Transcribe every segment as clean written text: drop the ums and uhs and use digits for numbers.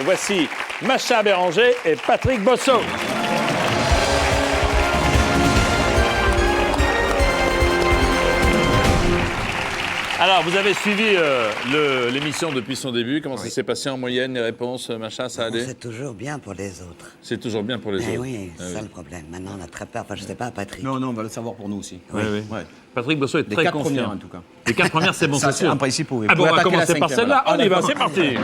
Voici Macha Béranger et Patrick Bosso. Alors, vous avez suivi l'émission depuis son début. Comment ça s'est passé en moyenne, les réponses, Macha, ça allait? C'est toujours bien pour les autres. C'est toujours bien pour les autres. Oui, c'est ça le problème. Maintenant, on a très peur. Enfin, je sais pas, Patrick. Non, on va le savoir pour nous aussi. Oui. Ouais. Patrick Bosso est très confiant. Les 4 premières, en tout cas. Les 4 premières, c'est bon, Ça, c'est c'est sûr. en principe, oui. Ah bon, on va attaquer la commencer par cinquième, celle-là. voilà. On y va, c'est parti.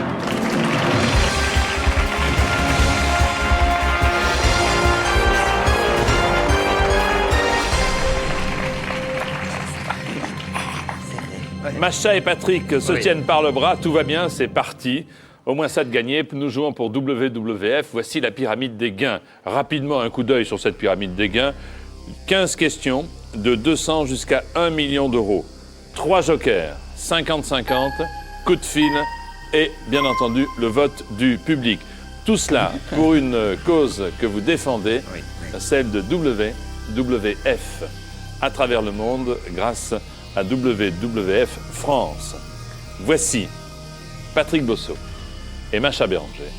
Macha et Patrick se tiennent par le bras, tout va bien, c'est parti. Au moins ça de gagner. Nous jouons pour WWF. Voici la pyramide des gains. Rapidement, un coup d'œil sur cette pyramide des gains. 15 questions, de 200 jusqu'à 1 million d'euros. 3 jokers, 50-50, coup de fil et, bien entendu, le vote du public. Tout cela pour une cause que vous défendez, celle de WWF à travers le monde grâce à WWF France. Voici Patrick Bosso et Macha Béranger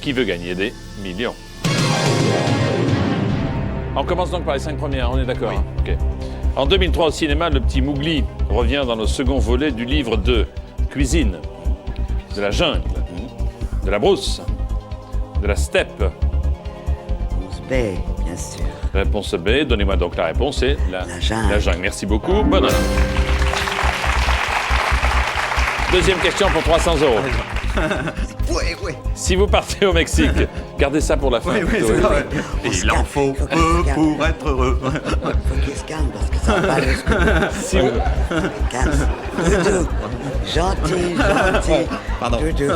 qui veut gagner des millions. On commence donc par les 5 premières, on est d'accord? Oui. Ok. En 2003 au cinéma, le petit Mowgli revient dans le second volet du livre de cuisine, de la jungle, de la brousse, de la steppe. Réponse B, bien sûr. Réponse B, donnez-moi donc la réponse, c'est La jungle. La jungle. Merci beaucoup, bonne réponse. Deuxième question pour 300 €. Oui. Si vous partez au Mexique, gardez ça pour la fin. plutôt. Il en faut peu pour être heureux. Faut qu'il se calme parce que ça va pas jusqu'au bout. Si vous- Calme. Doudou. Gentil. Pardon. Doudou.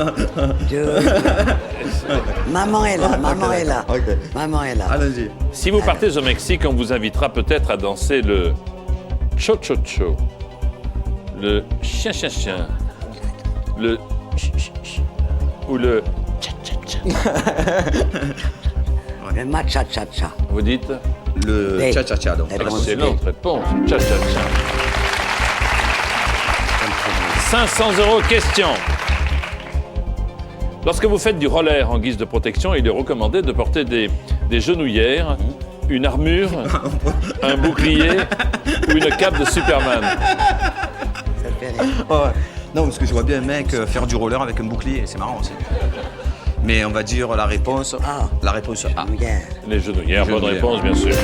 Maman est là. Ok. Maman est là. Allons-y. Si vous partez au Mexique, on vous invitera peut-être à danser le cho-cho-cho, le chien-chien-chien, le ch-ch-ch, ou le cha-cha-cha. Le matcha-cha-cha. Vous dites Le B. cha-cha-cha, donc. Réponse excellente B. réponse, cha-cha-cha. 500 € question. Lorsque vous faites du roller en guise de protection, il est recommandé de porter des genouillères, une armure, un bouclier ou une cape de Superman. Ça fait rire. Ouais. Non, parce que je vois bien un mec faire du roller avec un bouclier, c'est marrant aussi. Mais on va dire la réponse A. La réponse A. Genouillère. Les genouillères, Les bonne genouillères. réponse, bien sûr.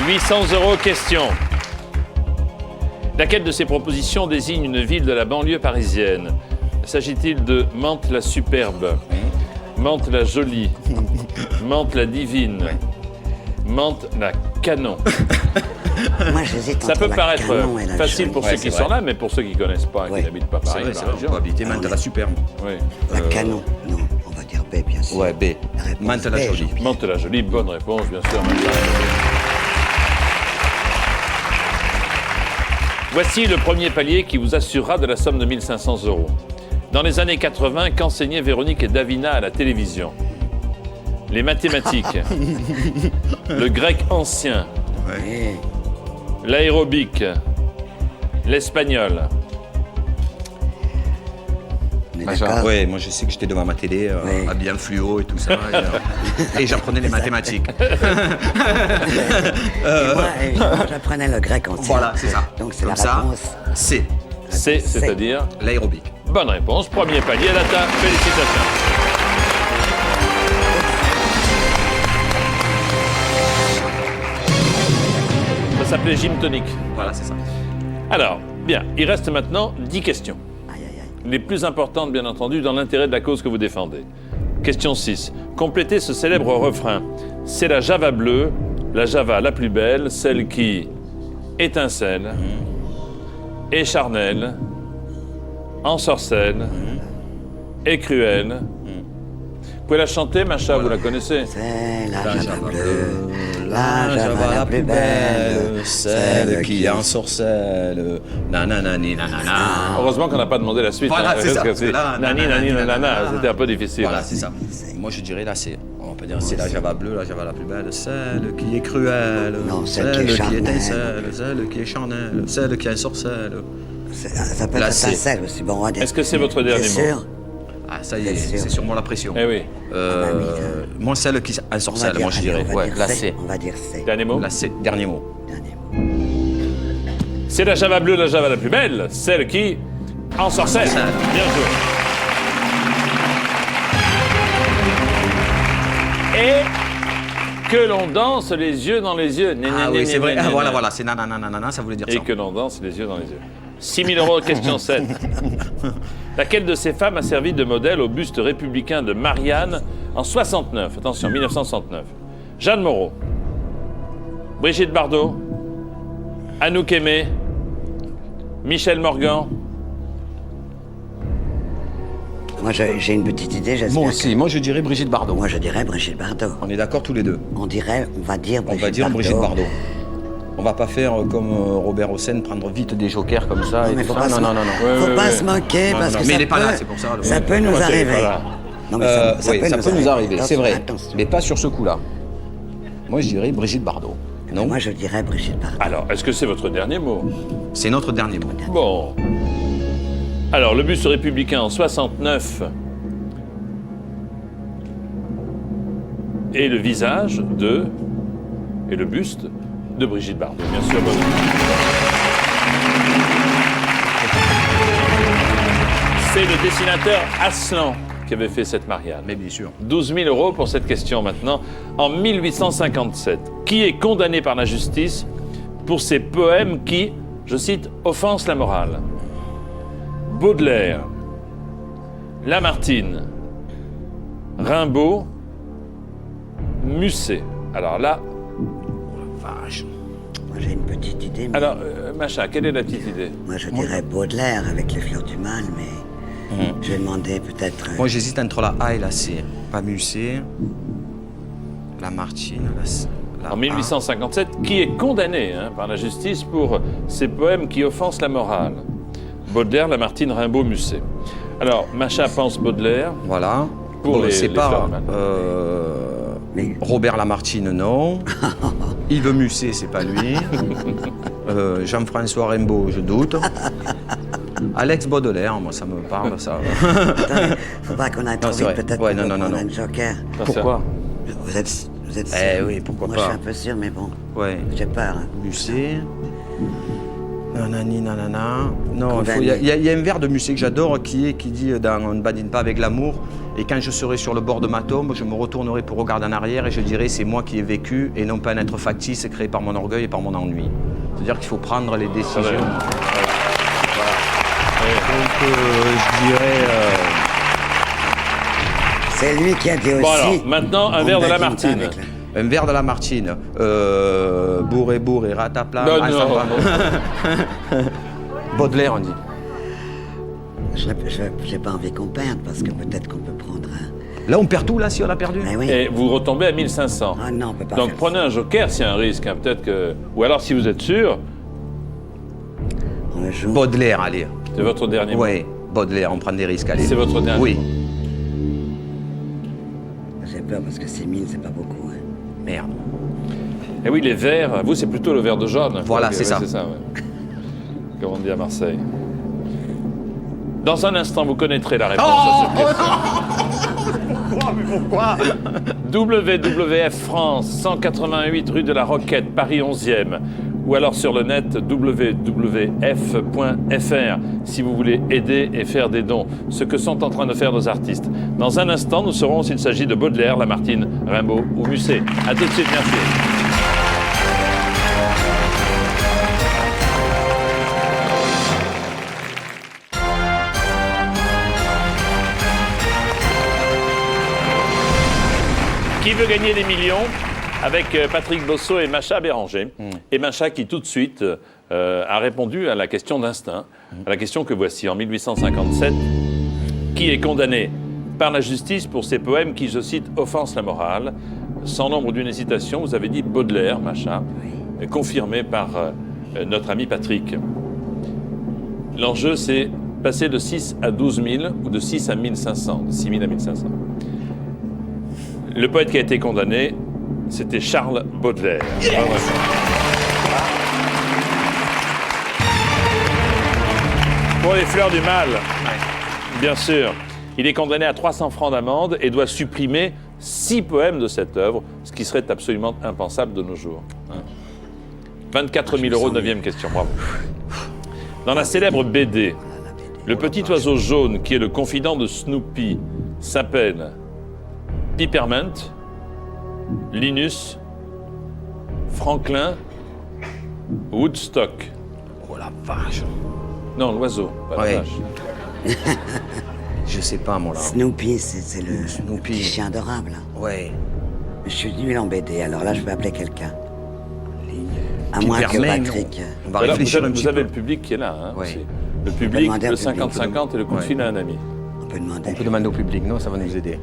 800 € question. Laquelle de ces propositions désigne une ville de la banlieue parisienne? S'agit-il de Mantes-la-Superbe, Mantes-la-Jolie, Mantes-la-Divine, Mantes-la-Canon? Moi, j'hésite Ça entre peut la paraître Canon et la facile Jolie. pour Ouais, ceux c'est qui vrai. sont là, mais pour ceux qui ne connaissent pas, Ouais. qui n'habitent pas C'est Paris, vrai, dans c'est la vrai. On région. peut habiter Ah, Mantes on la est- superbe. Oui. La Canon. Non, on va dire B, bien sûr. Ouais, B. La réponse Mantes la B, jolie. Jean-Pierre. Mantes-la-Jolie, bonne réponse, bien sûr. Voici le premier palier qui vous assurera de la somme de 1500 €. Dans les années 80, qu'enseignaient Véronique et Davina à la télévision? Les mathématiques, le grec ancien, Oui. l'aérobic, l'espagnol. On est Machin. d'accord. Ouais, moi je sais que j'étais devant ma télé, Oui. habillé en fluo et tout ça. Et j'apprenais les mathématiques. Et moi, évidemment, j'apprenais le grec ancien. Voilà, c'est ça. Donc, c'est Comme la ça, réponse. C. C, c'est-à-dire L'aérobic. bonne réponse. Premier palier à l'atteint. Félicitations. Ça s'appelait Gym Tonic. Voilà, c'est ça. Alors, bien, il reste maintenant 10 questions. Aïe, aïe, aïe. Les plus importantes, bien entendu, dans l'intérêt de la cause que vous défendez. Question 6. Complétez ce célèbre refrain. C'est la Java bleue, la Java la plus belle, celle qui étincelle, écharnelle, ensorcelle, est cruelle. Vous pouvez la chanter, Macha, vous la connaissez? C'est la La Java Java bleue, La Java la plus belle, celle qui en ensorcelle. Nananani, nanana. Heureusement qu'on n'a pas demandé la suite. Voilà, c'est ça, Parce que parce que là, nani, nani, nanana, nanana, nanana. c'était un peu difficile. Voilà, c'est ça. Moi je dirais là, c'est. On peut dire c'est la Java bleue, la Java la plus belle, celle qui est cruelle, Non, celle qui est charnelle. étincelle, celle qui est charnelle, celle qui ensorcelle. Ça peut être La C. étincelle aussi. Bon, on va dire. Est-ce que c'est votre dernier C'est mot sûr. Ah, ça y est, Bien sûr. c'est sûrement la pression. Eh oui. Moi, celle qui On va ensorcelle, dire- moi je allez, dirais. on va Ouais, dire la C. C. On va dire C. Dernier mot La C, dernier mot. Dernier mot. C'est la Java bleue, la Java la plus belle, celle qui ensorcelle. Ensorcelle. Bien joué. Et que l'on danse les yeux dans les yeux. Ah oui, c'est vrai. Ah, voilà, c'est nanana, ça voulait dire Et ça. que l'on danse les yeux dans les yeux. 6 000 euros, question 7. Laquelle de ces femmes a servi de modèle au buste républicain de Marianne en 69 ? Attention, 1969. Jeanne Moreau, Brigitte Bardot, Anouk Aimé, Michel Morgan. Moi, j'ai une petite idée, j'espère. Moi aussi, moi je dirais Brigitte Bardot. Moi, je dirais Brigitte Bardot. On est d'accord tous les deux. On va dire On va dire Brigitte Bardot. On va pas faire comme Robert Hossein, prendre vite des jokers comme ça. Non, et mais tout faut ça. pas, Non, se, non, non, non. Ouais, faut ouais, pas ouais. se moquer Non, parce non, que mais ça il est pas peut, là, c'est pour ça, le- ça peut nous Ouais, arriver. voilà. Non, mais Oui, ça peut nous arriver, c'est vrai. Attention. Mais pas sur ce coup-là. Moi je dirais Brigitte Bardot. Non, Moi, je dirais Brigitte Bardot. Alors, est-ce que c'est votre dernier mot ? c'est notre dernier mot. Bon. Alors, le buste républicain en 69 et le visage de... et le buste de Brigitte Bardot. Bien sûr, bonne. C'est le dessinateur Aslan qui avait fait cette Marianne. Mais bien sûr. 12 000 euros pour cette question maintenant. En 1857, qui est condamné par la justice pour ses poèmes qui, je cite, offensent la morale ? Baudelaire, Lamartine, Rimbaud, Musset. Alors là, Vache. Moi, j'ai une petite idée. Mais alors, Macha, quelle est la petite idée ? moi, je dirais Baudelaire avec les fleurs du mal, mais je vais demander peut-être. Moi j'hésite entre la A et la C. Pas Musset, Lamartine, la En 1857, qui est condamné par la justice pour ses poèmes qui offensent la morale ? Baudelaire, Lamartine, Rimbaud, Musset. Alors, Macha pense Baudelaire. Voilà. Pour les c'est pas fleurs du mal. Mais- Robert Lamartine, non. Yves Musset, c'est pas lui. Jean-François Rimbaud, je doute. Alex Baudelaire, moi ça me parle, ça. Attendez, faut pas qu'on aille trop c'est vite, vrai. peut-être Ouais, qu'on non, peut non, prendre non. un joker. Pourquoi Vous êtes sûr? oui, pourquoi Moi, pas. je suis un peu sûr, mais bon, Ouais. j'ai peur. Hein. Musset. Nanani, nanana. Non, Condamné. il y a un vers de Musset que j'adore qui dit dans On ne badine pas avec l'amour. Et quand je serai sur le bord de ma tombe, je me retournerai pour regarder en arrière et je dirai c'est moi qui ai vécu et non pas un être factice créé par mon orgueil et par mon ennui. C'est-à-dire qu'il faut prendre les décisions. Ouais. Donc je dirais. C'est lui qui a dit aussi. Bon alors, maintenant, un on verre de badine pas Lamartine. avec la- Un verre de Lamartine. Bourré, ratapla. Non, ah, non. ça va. Baudelaire, on dit. J'ai pas envie qu'on perde parce que peut-être qu'on peut prendre un. Là, on perd tout, là, si on a perdu. Mais oui. Et vous retombez à 1500. Ah non, on peut pas. Donc faire prenez un joker s'il y a un risque. Peut-être que... Ou alors, si vous êtes sûr, ça. On le joue. Baudelaire, allez. c'est votre dernier mot. Oui, Baudelaire, on prend des risques, allez. C'est votre dernier Oui. mot. J'ai peur parce que 6 000, c'est pas beaucoup. Hein. Merde. Et oui, les verts, vous, c'est plutôt le vert de jaune. Voilà, Ok, c'est ça. ouais. Comme on dit à Marseille. Dans un instant, vous connaîtrez la réponse à cette question. Pourquoi WWF France, 188 rue de la Roquette, Paris 11e. Ou alors sur le net wwf.fr si vous voulez aider et faire des dons, ce que sont en train de faire nos artistes. Dans un instant, nous saurons s'il s'agit de Baudelaire, Lamartine, Rimbaud ou Musset. A tout de suite, merci. Qui veut gagner des millions avec Patrick Bosso et Macha Béranger. Et Macha qui tout de suite a répondu à la question d'instinct, à la question que voici. En 1857, qui est condamné par la justice pour ses poèmes qui, je cite, offensent la morale? Sans l'ombre d'une hésitation, vous avez dit Baudelaire, Macha, confirmé par notre ami Patrick. L'enjeu, c'est passer de 6 à 12 000 ou de 6 à 1500, de 6 000 à 1500. Le poète qui a été condamné, c'était Charles Baudelaire. Bravo. Pour les fleurs du mal, bien sûr. Il est condamné à 300 francs d'amende et doit supprimer 6 poèmes de cette œuvre, ce qui serait absolument impensable de nos jours. 24 000 euros, 9e question, bravo. Dans la célèbre BD, le petit oiseau jaune qui est le confident de Snoopy s'appelle Peppermint, Linus, Franklin, Woodstock. Oh la vache. Non, l'oiseau, pas la Ouais. vache. Je sais pas, moi, là. Snoopy, c'est le Snoopy. petit chien adorable. Ouais. Je suis nul en BD, alors là, je vais appeler quelqu'un. À moins que Peppermint, Patrick... On va Alors, réfléchir un vous petit avez peu. le public qui est là. Hein, Ouais. aussi. Le public, demander le au public. 50-50 et le coup de Ouais. fil à un ami. On peut demander. On peut demander au public, non? Ça va nous aider.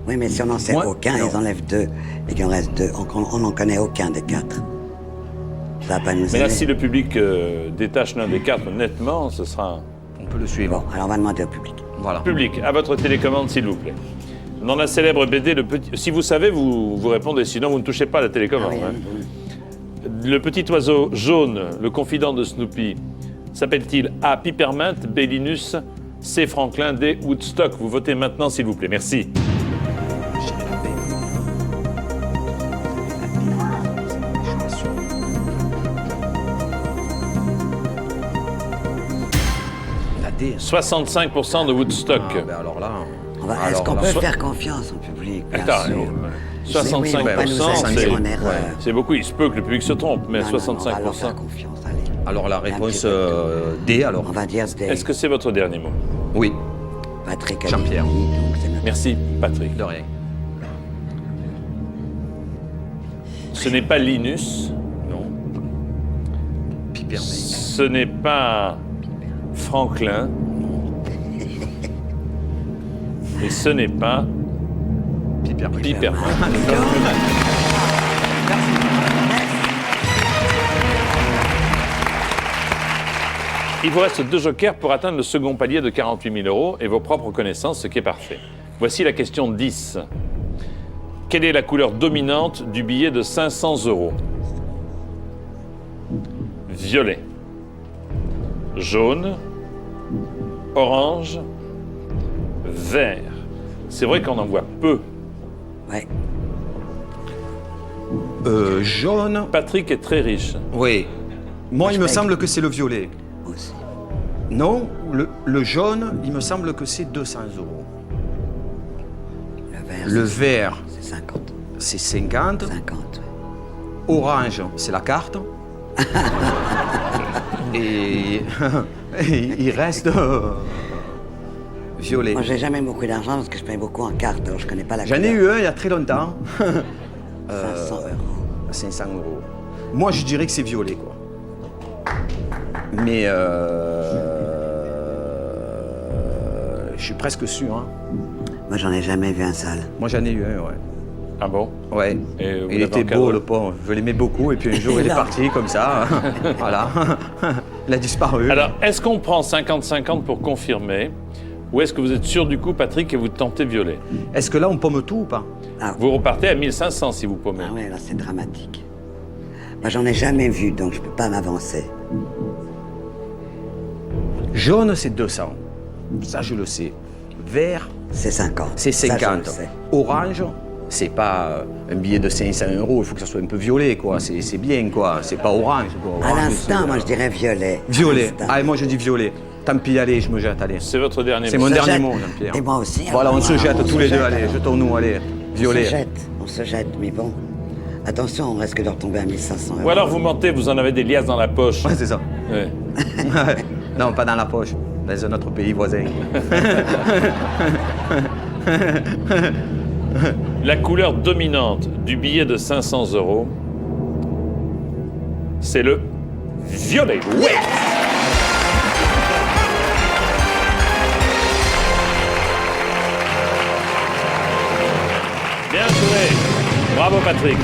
Oui, mais si on n'en sait Moi, aucun, non. ils enlèvent 2 et qu'il en reste 2. On n'en connaît aucun des 4. Ça va pas nous Mais aider. là, si le public détache l'un des 4 nettement, ce sera... On peut le suivre. Bon, alors on va demander au public. Voilà. Public, à votre télécommande, s'il vous plaît. Dans la célèbre BD, si vous savez, vous répondez, sinon vous ne touchez pas à la télécommande. Ah oui, hein. Le petit oiseau jaune, le confident de Snoopy, s'appelle-t-il A. Peppermint, B. Linus, C. Franklin, D. Woodstock? Vous votez maintenant, s'il vous plaît. Merci. La D. 65% de Woodstock. Ah, ben alors là... Est-ce alors qu'on là, peut so- faire confiance au public? Bien Attends, sûr. Mais oui, on va pas nous 65%, induire en erreur. c'est beaucoup. Il se peut que le public se trompe, mais Non, non, non, on va leur 65%. faire confiance, allez. Alors la Un réponse petit peu. D, alors. On va dire des... Est-ce que c'est votre dernier mot? Oui, Patrick a Jean-Pierre. dit oui, donc c'est notre... Merci, Patrick. de rien. Ce n'est pas Linus, Non. Peppermint. ce n'est pas Franklin, et ce n'est pas Peppermint. Peppermint. Il vous reste 2 jokers pour atteindre le second palier de 48 000 euros et vos propres connaissances, ce qui est parfait. Voici la question 10. Quelle est la couleur dominante du billet de 500 euros? Violet, jaune, orange, vert. C'est vrai qu'on en voit peu. Ouais. Jaune. Patrick est très riche. Oui. Moi, je il me paye. semble que c'est le violet. Aussi. Non, le jaune, il me semble que c'est 200 euros. Le vert, Le vert, c'est 50. c'est 50. 50, ouais. Orange, c'est la carte. Et il reste violet. Moi, j'ai jamais beaucoup d'argent parce que je paye beaucoup en carte, alors je connais pas la J'en ai couleur. eu un il y a très longtemps. 500 euros. 500 euros. Moi, je dirais que c'est violet, quoi. Mais je suis presque sûr. Hein. Moi, j'en ai jamais vu un sale. Moi, j'en ai eu un, ouais. Ah bon? Ouais. Et vous Il l'avez était encadré? beau, le pauvre. Je l'aimais beaucoup. Et puis un jour, il est Non. parti comme ça. Voilà. Il a disparu. Alors, est-ce qu'on prend 50-50 pour confirmer? Ou est-ce que vous êtes sûr du coup, Patrick, et vous tentez violet? Est-ce que là, on pomme tout ou pas? Vous repartez à 1500 si vous paumez. Ah ouais, là, c'est dramatique. Moi, j'en ai jamais vu, donc je peux pas m'avancer. Jaune, c'est 200. Ça, je le sais. Vert, C'est 50. c'est Ça, je le 50. sais. Orange, c'est pas un billet de 500 euros. Il faut que ça soit un peu violet, quoi. C'est bien, quoi. C'est pas orange, quoi. À Orange, l'instant, c'est, moi, je dirais violet. Violet. À l'instant. Allez, moi, je dis violet. Tant pis, allez, je me jette, allez. C'est votre dernier C'est mot. mon se dernier jette. mot, Jean-Pierre. Et moi aussi. Voilà, alors, on se jette on tous se les deux, jette, allez. alors. Jetons-nous, allez. Violet. On se jette, mais bon. Attention, on risque de retomber à 1500 euros. Ou alors vous mentez, vous en avez des liasses dans la poche. Ouais, c'est ça. Ouais. Non, pas dans la poche. Dans un autre pays voisin. La couleur dominante du billet de 500 euros, c'est le violet. Oui. Bien joué. Bravo Patrick.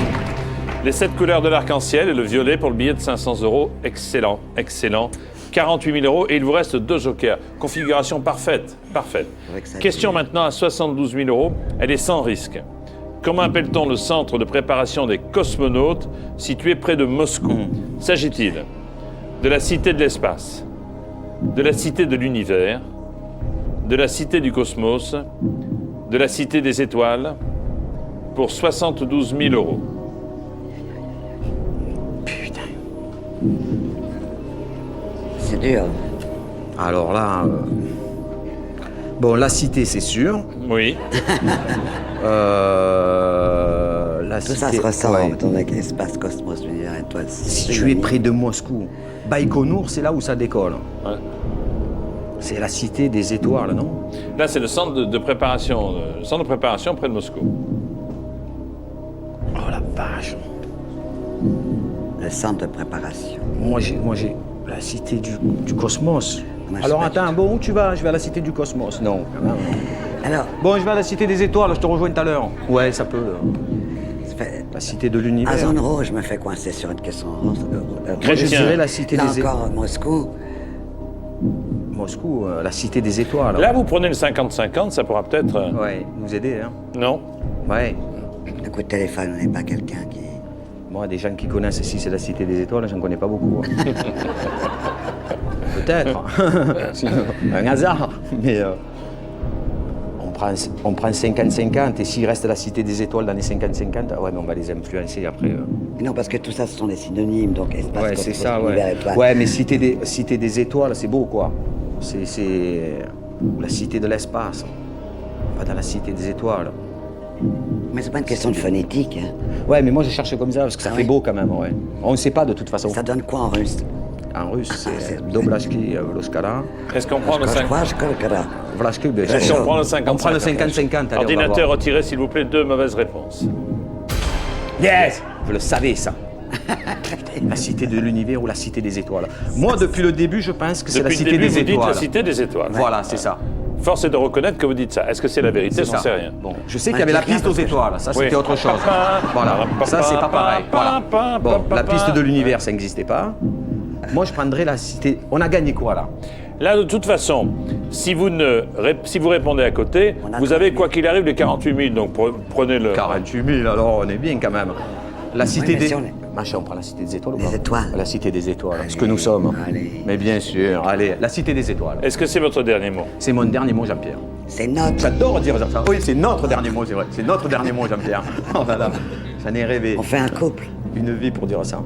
Les 7 couleurs de l'arc-en-ciel et le violet pour le billet de 500 euros. Excellent, excellent. 48 000 euros et il vous reste 2 jokers. Configuration parfaite, parfaite. vrai que ça Question tue. maintenant à 72 000 euros. Elle est sans risque. Comment appelle-t-on le centre de préparation des cosmonautes situé près de Moscou? S'agit-il de la Cité de l'Espace, de la cité de l'univers, de la cité du cosmos, de la cité des étoiles, pour 72 000 euros. Putain. C'est dur. Alors là... Bon, la cité, c'est sûr. Oui. La Tout cité... ça se ressent ouais. autour de l'espace, cosmos, l'univers, étoile. Si tu es près de Moscou, Baïkonour, c'est là où ça décolle. Ouais. C'est la cité des étoiles, non? Là, c'est le centre de préparation, près de Moscou. Oh la vache. Le centre de préparation. Moi, j'ai la cité du cosmos. Moi, je Alors sais pas attends, du bon, où tu vas? Je vais à la cité du cosmos. Non, quand même. Alors, Bon, je vais à la cité des étoiles, je te rejoins tout à l'heure. Ouais, ça peut. ça fait... La cité de l'univers. À zone rouge, je me fais coincer sur une question rose. Moi, je Chrétien. dirais la cité Là des étoiles. encore, Moscou. Moscou, la cité des étoiles. Là, vous prenez le 50-50, ça pourra peut-être... Ouais, nous aider, hein. Non? Ouais. Un coup de téléphone, on n'est pas quelqu'un qui... Moi, des gens qui connaissent si c'est la cité des étoiles, j'en connais pas beaucoup. hein. Peut-être. C'est un hasard. Mais on prend 50-50 et s'il reste la cité des étoiles dans les 50-50, ouais, mais on va les influencer après. Non, parce que tout ça, ce sont des synonymes, donc espace, Ouais, cosmos, c'est ça, univers, ouais. étoile. Ouais, mais cité des étoiles, c'est beau, quoi. C'est la cité de l'espace. Pas dans la cité des étoiles. Mais c'est pas une question de phonétique. Hein. Ouais, mais moi je cherche comme ça parce que ça Ah fait oui. beau quand même, ouais. On ne sait pas de toute façon. Ça donne quoi en russe? En russe, c'est c'est- Doblashki, Vloskala. Est-ce qu'on prend le 5... Vlashki, Est-ce qu'on prend le 50-50? On prend le 50-50. allez, on va Ordinateur, voir. retirez s'il vous plaît 2 mauvaises réponses. Yes! Je le savais, ça. La cité de l'univers ou la cité des étoiles. Moi, depuis le début, je pense que c'est la Depuis le cité début, des vous dites étoiles. la cité des étoiles. Voilà, c'est ça. Force est de reconnaître que vous dites ça. Est-ce que c'est la vérité? C'est J'en ça. sais rien. Bon, je sais qu'il y avait la piste aux étoiles, ça c'était Oui. autre chose. Voilà, ça c'est pas pareil. Voilà. Bon, la piste de l'univers, ça n'existait pas. Moi, je prendrais la cité. On a gagné quoi là? Là, de toute façon, si vous répondez à côté, On a vous avez 48 000. quoi qu'il arrive les 48 000. Donc prenez le. 48 000, alors on est bien quand même. La cité mais des... si on est- Machin, on prend la cité des étoiles ou Des pas? étoiles. La cité des étoiles, ce que Allez, nous sommes. allez. Mais bien sûr, allez, la cité des étoiles. Est-ce que c'est votre dernier mot? C'est mon dernier mot, Jean-Pierre. C'est notre. J'adore dire ça. Oui, c'est notre dernier mot, c'est vrai. C'est notre dernier mot, Jean-Pierre. Oh là là, j'en ai rêvé. On fait un couple. Une vie pour dire ça.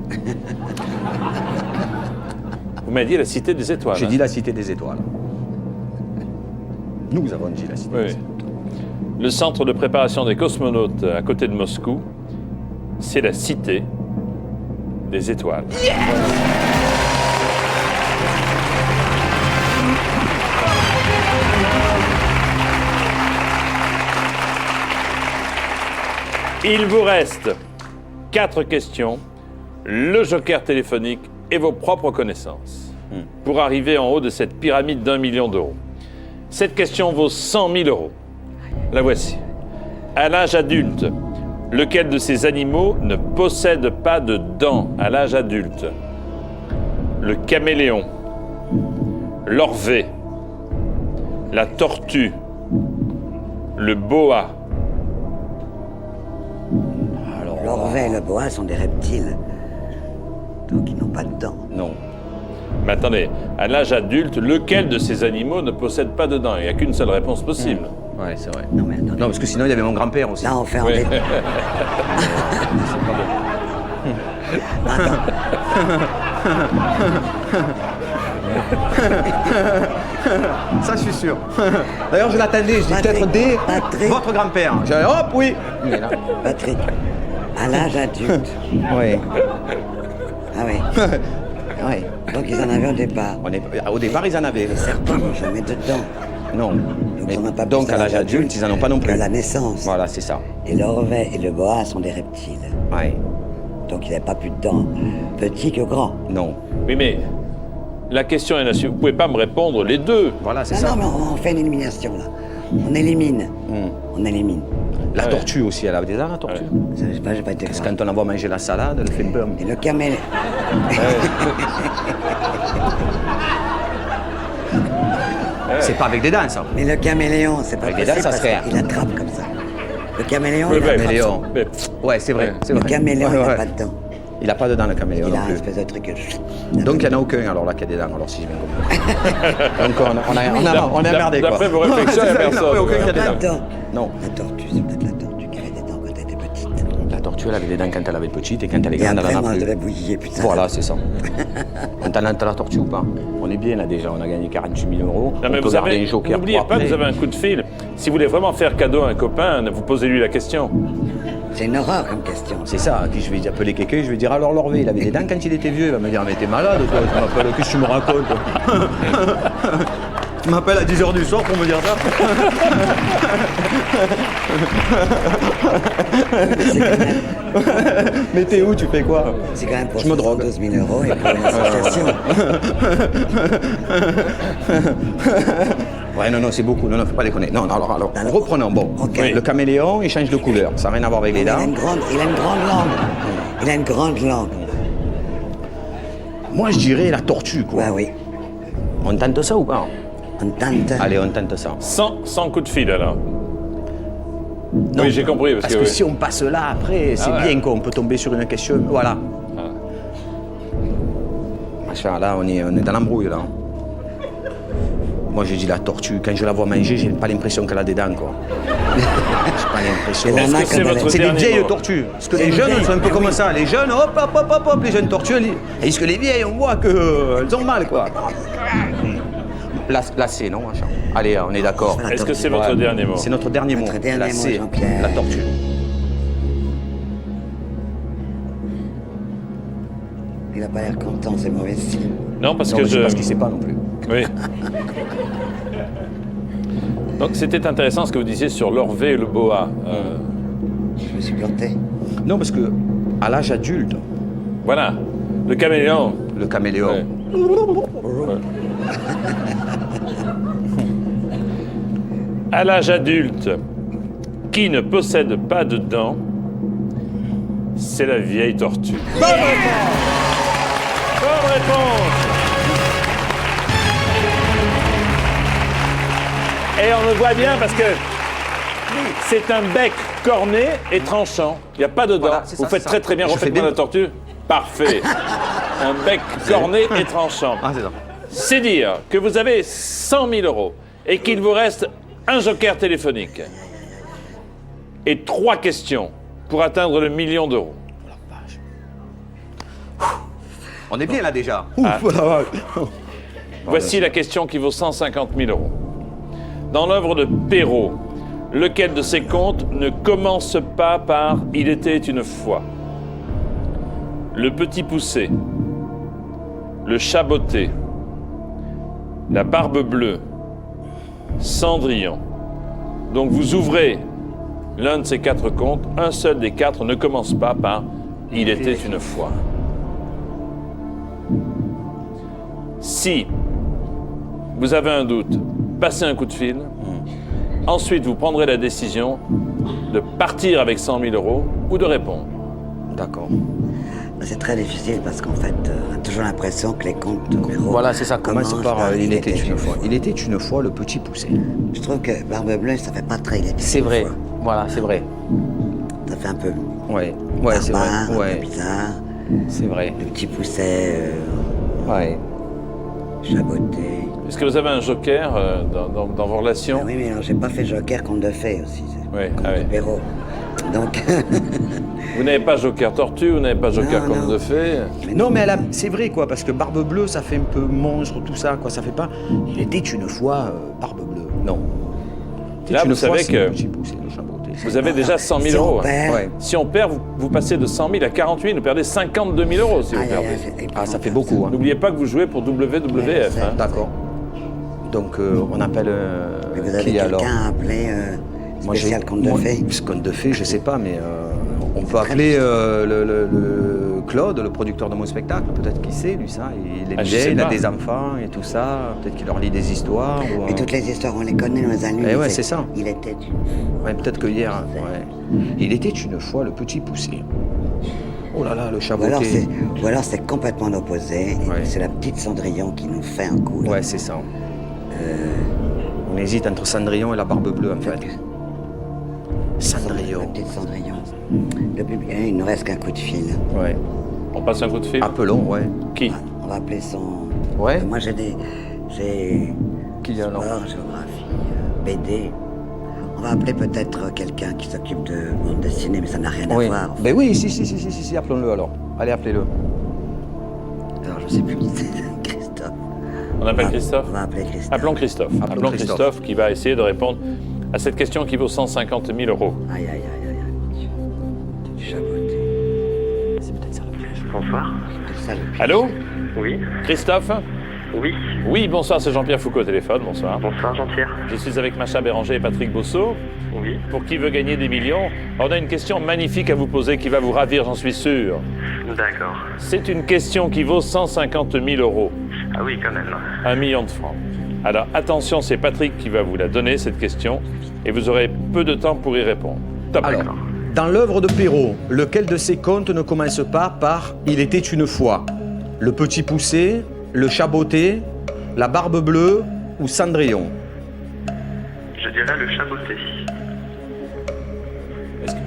Vous m'avez dit la cité des étoiles. J'ai hein? dit la cité des étoiles. Nous avons dit la cité Oui. des étoiles. Le centre de préparation des cosmonautes à côté de Moscou, c'est la cité des étoiles. Il vous reste 4 questions, le joker téléphonique et vos propres connaissances pour arriver en haut de cette pyramide d'1 million d'euros. Cette question vaut 100 000 euros. La voici. À l'âge adulte, lequel de ces animaux ne possède pas de dents à l'âge adulte? Le caméléon, l'orvet, la tortue, le boa. L'orvet et le boa sont des reptiles. Donc ils n'ont pas de dents. Non. Mais attendez, à l'âge adulte, lequel de ces animaux ne possède pas de dents? Il n'y a qu'une seule réponse possible. Ouais, c'est vrai. Non mais attendez. Non, parce que sinon, il y avait mon grand-père aussi. Là on fait un Oui. dé- Ça, je suis sûr. D'ailleurs, je l'attendais. Je dis Patrick, peut-être des... Patrick. Votre grand-père. J'ai dit, hop, oui. Mais là... Patrick, à l'âge adulte. Oui. Ah oui. Ah oui. Donc ils en avaient au départ. Au départ, ils en avaient. Les serpents n'ont jamais de dents. Non. Donc, Mais on n'a pas donc, plus à l'âge adulte, ils n'en ont pas non plus. qu'à la naissance. Voilà, c'est ça. Et l'orvet et le boa sont des reptiles. Ouais. Donc ils n'avaient pas plus de dents. Petits que grands. Non. Oui, mais la question est là. Vous ne pouvez pas me répondre les deux. Voilà, c'est Non, ça. non, mais on fait une élimination là. On élimine. On élimine. La Ouais. tortue aussi, elle avait des dents, la tortue. J'ai pas été Parce que voir. quand on la voit manger la salade, elle fait peur. Et le caméléon. C'est pas avec des dents, ça. Mais le caméléon, c'est pas Avec des possible dents, ça parce serait- qu'il attrape comme ça. Le caméléon, Oui, il oui. attrape Caméléon. Mais, Ouais, c'est vrai. Ouais. c'est Le vrai. caméléon, Ouais, il n'a ouais. pas de dents. Il n'a pas de dents, le caméléon Il non a un plus. espèce de truc. Donc il n'y en a aucun alors là qui a des dents, alors si je bien compris. Donc on a merdé quoi. D'après vos réflexions, il n'y a Il n'y en a personne. aucun qui a des Pas dents. de dents. Non. La tortue, c'est peut-être la tortue qui avait des dents quand elle était petite. La tortue, elle avait des dents quand elle avait petite et quand elle est Et grande, elle après, en a moi, de plus. la bouillie, putain. Voilà, c'est ça. On t'a la tortue ou pas? On est bien là déjà, on a gagné 48 000 euros. Non, mais on peut vous garder avez, un joker n'oubliez pour pas que après. vous avez un coup de fil. Si vous voulez vraiment faire cadeau à un copain, vous posez-lui la question. C'est une horreur comme question. C'est ça, puis je vais appeler quelqu'un, je vais dire alors Lorvé, il avait des dents quand il était vieux, il va me dire mais t'es malade toi, tu m'appelles, qu'est-ce que tu me racontes? Tu m'appelles à 10h du soir pour me dire ça? Mais t'es où, tu fais quoi? C'est quand même pour Je me drogue. 12 000 euros et pour une association. Ouais, non, c'est beaucoup, non, faut pas déconner. Non, alors, reprenons, bon. Ok. Le caméléon, il change de couleur, ça n'a rien à voir avec les Il a dents. une grande langue. Il a une grande langue. Moi, je dirais la tortue, quoi. Ouais, oui. On tente ça ou pas? On tente. Allez, on tente ça. Sans coup de fil, alors. Non, Oui, j'ai compris. Parce que, si on passe là, après, c'est ouais. bien qu'on peut tomber sur une question. Voilà. Ah. Machin, là, on est dans l'embrouille, là. Moi, j'ai dit la tortue. Quand je la vois manger, j'ai pas l'impression qu'elle a des dents, quoi. J'ai pas l'impression. Et la main, que c'est quand elle votre est- C'est des dernier vieilles mot? tortues. Parce que C'est les une jeunes vieille, sont un peu eh comme oui. ça. Les jeunes, hop, les jeunes tortues, est-ce que les vieilles, on voit qu'elles ont mal, quoi. Là, c'est, non, machin. Allez, on est d'accord. La Est-ce que tortue. c'est votre Ouais. dernier mot? C'est notre dernier mot. Notre dernier La mot, C, Jean-Pierre. la tortue. Il a pas l'air content, c'est mauvais signe. Non, parce Non, que mais c'est je... parce qu'il sait pas non plus. Oui. Donc c'était intéressant ce que vous disiez sur l'orvé et le boa. Je me suis planté. Non, parce que à l'âge adulte, Voilà, le caméléon. le caméléon, Ouais. Ouais. À l'âge adulte, qui ne possède pas de dents, c'est la vieille tortue. Bonne réponse. Bonne réponse. Et on le voit bien parce que c'est un bec corné et tranchant. Il n'y a pas de dents. Voilà, c'est Vous ça, faites c'est très ça. très bien. Je fais Refaites-moi bien. la tortue. Parfait. Un bec corné et tranchant. Ah, c'est ça. C'est dire que vous avez 100 000 euros et qu'il vous reste un joker téléphonique et 3 questions pour atteindre le million d'euros. On est bien là déjà. Ah. Ouf, la vache. Voici la question qui vaut 150 000 euros. Dans l'œuvre de Perrault, lequel de ces contes ne commence pas par « Il était une fois » ? Le Petit Poucet, le Chaboté, la Barbe Bleue, Cendrillon. Donc vous ouvrez l'un de ces 4 contes, un seul des 4 ne commence pas par « Il était une fois ». Si vous avez un doute, passez un coup de fil. Ensuite, vous prendrez la décision de partir avec 100 000 euros ou de répondre. D'accord. C'est très difficile parce qu'en fait, on a toujours l'impression que les contes de Perrault Voilà, c'est ça. Commence commencent par il était une fois. Il était une fois le Petit Poucet. Je trouve que Barbe Bleue, ça fait pas très il était C'est une vrai. fois. Voilà, c'est vrai. Ça fait un peu Ouais, c'est barbare, vrai. un Ouais, peu bizarre. c'est vrai. Le Petit Poucet, Ouais. Chaboté. Est-ce que vous avez un joker dans vos relations? Ah oui, mais alors j'ai pas fait Joker conte de fées aussi. Oui, Conte ah de oui. Perrault. Donc, Vous n'avez pas joker tortue, vous n'avez pas joker Non, conte non. de fées. Non, mais c'est vrai, quoi, parce que Barbe Bleue, ça fait un peu monstre, tout ça, quoi. Ça fait pas. Il était une fois Barbe Bleue. Non. Il était Là, une vous fois, savez c'est que le Petit Poucet, le Chaboté. Vous avez déjà 100 000 si euros. on perd, Ouais. Si on perd, vous passez de 100 000 à 48 000, vous perdez 52 000 euros si vous aïe, aïe, perdez. aïe, c'est Ah, ça fait épouvantable, beaucoup, hein. N'oubliez pas que vous jouez pour WWF. Ouais, hein. D'accord. Donc, on appelle. Mais vous avez qui alors quelqu'un à appeler spécial conte de fées? Conte de fées, je sais pas, mais on peut appeler le Claude, le producteur de mon spectacle. Peut-être qu'il sait, lui, ça. Il est Ah, je bien, sais il a pas. des enfants et tout ça. Peut-être qu'il leur lit des histoires. Ou, Mais toutes les histoires, on les connaît, on les a lues. Eh ouais, c'est ça. Il était une... Ouais, peut-être que hier. Ouais. Il était une fois le Petit Poucet. Oh là là, le Chaboté. Ou alors c'est complètement l'opposé. Ouais. C'est la petite Cendrillon qui nous fait un coup. là. Ouais, c'est ça. On hésite entre Cendrillon et la Barbe Bleue, en fait. La Cendrillon. petite Cendrillon. Le public, il ne reste qu'un coup de fil. Ouais. On passe un coup de fil. Appelons, ouais. Qui? On va appeler son... Ouais. Moi, j'ai Qui y a alors? sport, géographie, BD. On va appeler peut-être quelqu'un qui s'occupe de bande dessinée, mais ça n'a rien à Oui. voir. Ben oui, si, appelons-le alors. Allez, appelez-le. Alors, je sais plus qui c'est, Christophe. On appelle Christophe? On va appeler Christophe. Appelons Christophe. Appelons Christophe qui va essayer de répondre à cette question qui vaut 150 000 euros. Aïe, aïe, aïe, aïe, aïe. Tu chaboté. C'est peut-être ça le piège. Bonsoir. C'est peut-être ça le piège. Allô? Oui. Christophe? Oui. Oui, bonsoir, c'est Jean-Pierre Foucault au téléphone, bonsoir. Bonsoir, Jean-Pierre. Je suis avec Macha Béranger et Patrick Bosso. Oui. Pour qui veut gagner des millions, on a une question magnifique à vous poser qui va vous ravir, j'en suis sûr. D'accord. C'est une question qui vaut 150 000 euros, Ah oui, quand même. 1 million de francs. Alors attention, c'est Patrick qui va vous la donner, cette question, et vous aurez peu de temps pour y répondre. Top. Alors, dans l'œuvre de Perrault, lequel de ces contes ne commence pas par « Il était une fois » ? Le Petit Poucet, le Chaboté, la Barbe Bleue ou Cendrillon ? Je dirais le chaboté.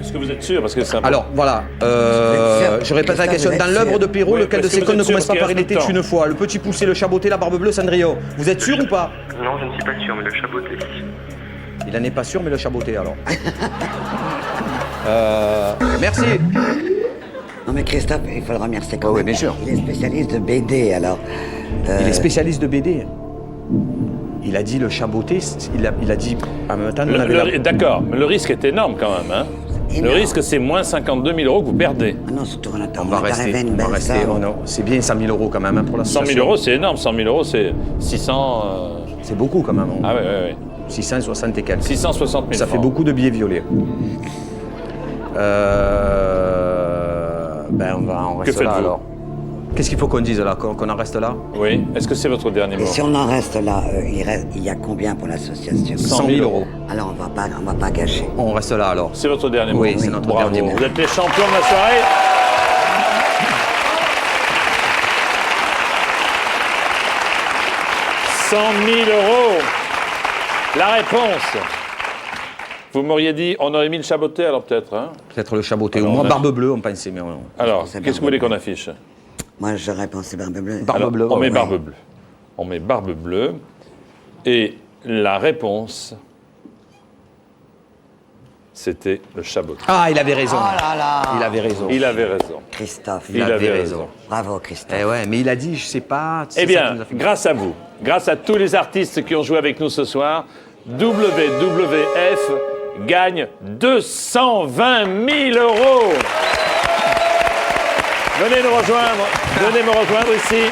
Est-ce que vous êtes sûr? Parce que c'est Alors, voilà, je répète la question. Dans l'œuvre de Perrault, Oui, lequel de est-ce ces que contes vous ne êtes sûr commence pas qu'il par « Il reste était le temps une fois » ? Le Petit Poucet, le Chaboté, la Barbe Bleue, Cendrillon. Vous êtes sûr ou pas ? Non, je ne suis pas sûr, mais le chaboté. Il n'en est pas sûr, mais le Chaboté alors. Merci. Non, mais Christophe, il faut le remercier quand Oui, même. bien sûr. Il est spécialiste de BD, alors. Il est spécialiste de BD. Il a dit le Chaboté, il a dit en même temps, on avait la- D'accord, mais le risque est énorme quand même. Hein? Le Énorme. risque, c'est moins 52 000 euros que vous perdez. Ah non, surtout, on On va rester, une belle c'est bien 100 000 euros quand même hein, pour 100 l'association. 000 euros, c'est énorme. 100 000 euros, c'est 600... C'est beaucoup quand même. Ah oui. 660 et quelques. 660 000 Ça fait francs. beaucoup de billets violets. On Que reste là faites-vous? alors. Qu'est-ce qu'il faut qu'on dise là? Qu'on en reste là? Oui. Est-ce que c'est votre dernier Et mot? si on en reste là, il y a combien pour l'association 100 000 euros. Alors, on va pas gâcher. On reste là alors. C'est votre dernier mot? Oui, c'est notre Bravo. dernier mot. Vous êtes les champions de la soirée. « 100 000 euros. La réponse. Vous m'auriez dit, on aurait mis le Chaboté alors peut-être. Hein? Peut-être le Chaboté. Alors, Ou moi, on a- Barbe Bleue, on pensait. Mais Alors, C'est qu'est-ce que vous voulez Barbe qu'on affiche? Moi, j'aurais pensé Barbe Bleue. Barbe Alors, Bleue, on met ouais. Barbe Bleue. On met Barbe Bleue. Et la réponse, c'était le Chaboté. Ah, il avait raison. Oh là là. Il avait raison. Il avait raison. Christophe. Il avait raison. Bravo, Christophe. Eh ouais, mais il a dit, je sais pas. c'est Eh ça bien, qui nous a fait- grâce à vous, grâce à tous les artistes qui ont joué avec nous ce soir, WWF gagne 220 000 euros. Venez nous rejoindre, venez me rejoindre ici.